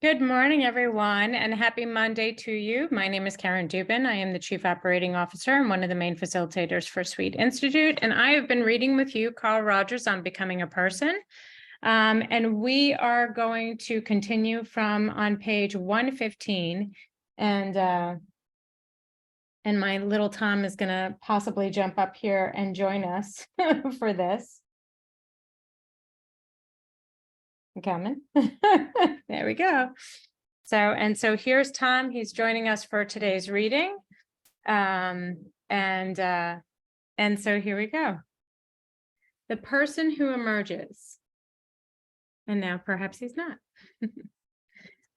Good morning, everyone, and happy Monday to you. My name is Karen Dubin. I am the Chief Operating Officer and one of the main facilitators for Sweet Institute. And I have been reading with you Carl Rogers on Becoming a Person. And we are going to continue from on page 115. And my little Tom is going to possibly jump up here and join us for this. Coming. There we go. So here's Tom. He's joining us for today's reading. And so here we go. The person who emerges. And now perhaps he's not.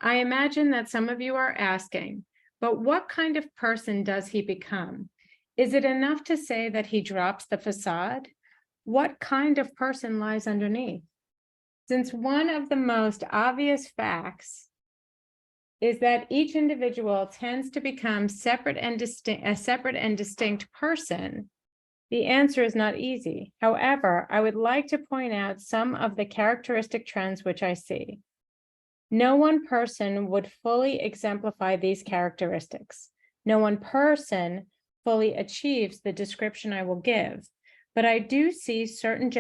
I imagine that some of you are asking, but what kind of person does he become? Is it enough to say that he drops the facade? What kind of person lies underneath? Since one of the most obvious facts is that each individual tends to become a separate and distinct person, the answer is not easy. However, I would like to point out some of the characteristic trends which I see. No one person would fully exemplify these characteristics. No one person fully achieves the description I will give, but I do see certain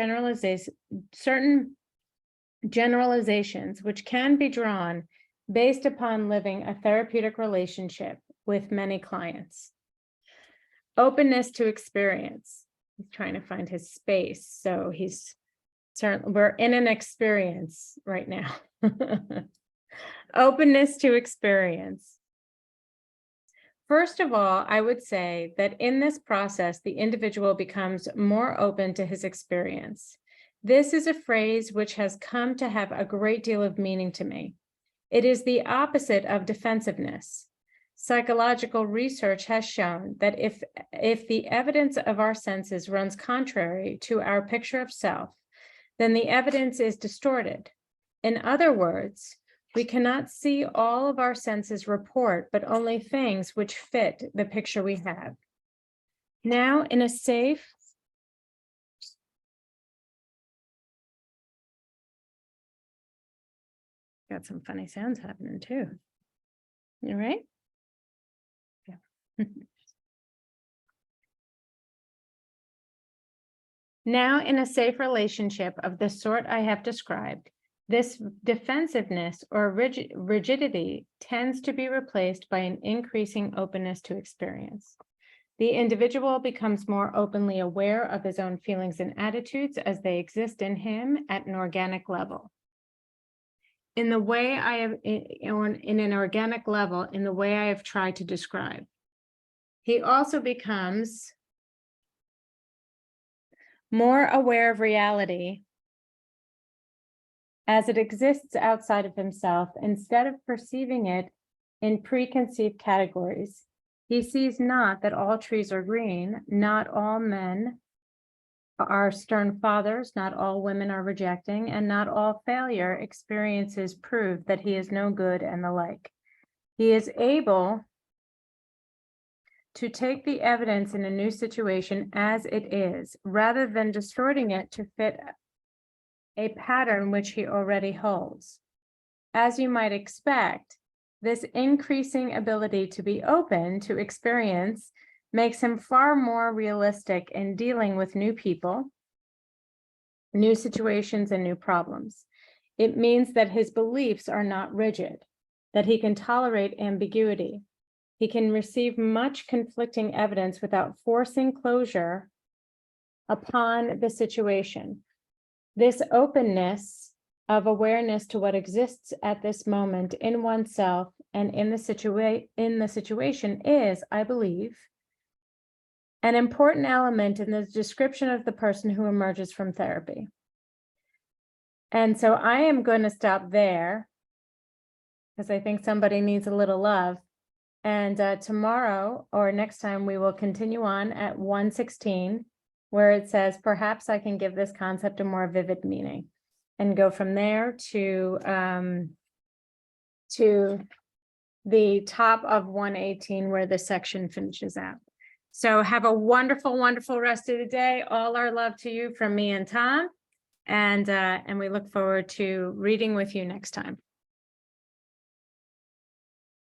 generalizations which can be drawn based upon living a therapeutic relationship with many clients. Openness to experience. He's trying to find his space, so we're in an experience right now. Openness to experience. First of all, I would say that in this process, the individual becomes more open to his experience. This is a phrase which has come to have a great deal of meaning to me. It is the opposite of defensiveness. Psychological research has shown that if the evidence of our senses runs contrary to our picture of self, then the evidence is distorted. In other words, we cannot see all of our senses report, but only things which fit the picture we have. Now, in a safe, got some funny sounds happening too. All right. Yeah. Now, in a safe relationship of the sort I have described, this defensiveness or rigidity tends to be replaced by an increasing openness to experience. The individual becomes more openly aware of his own feelings and attitudes as they exist in him at an organic level. In the way I have, in an organic level, in the way I have tried to describe. He also becomes more aware of reality as it exists outside of himself, instead of perceiving it in preconceived categories. He sees not that all trees are green, not all men are stern fathers, not all women are rejecting, and not all failure experiences prove that he is no good and the like. He is able to take the evidence in a new situation as it is, rather than distorting it to fit a pattern which he already holds. As you might expect, this increasing ability to be open to experience makes him far more realistic in dealing with new people, new situations, and new problems. It means that his beliefs are not rigid, that he can tolerate ambiguity. He can receive much conflicting evidence without forcing closure upon the situation. This openness of awareness to what exists at this moment in oneself and in the situation is, I believe, an important element in the description of the person who emerges from therapy. And so I am going to stop there because I think somebody needs a little love. And tomorrow or next time, we will continue on at 116, where it says, perhaps I can give this concept a more vivid meaning, and go from there to the top of 118, where the section finishes out. So have a wonderful, wonderful rest of the day. All our love to you from me and Tom. And we look forward to reading with you next time.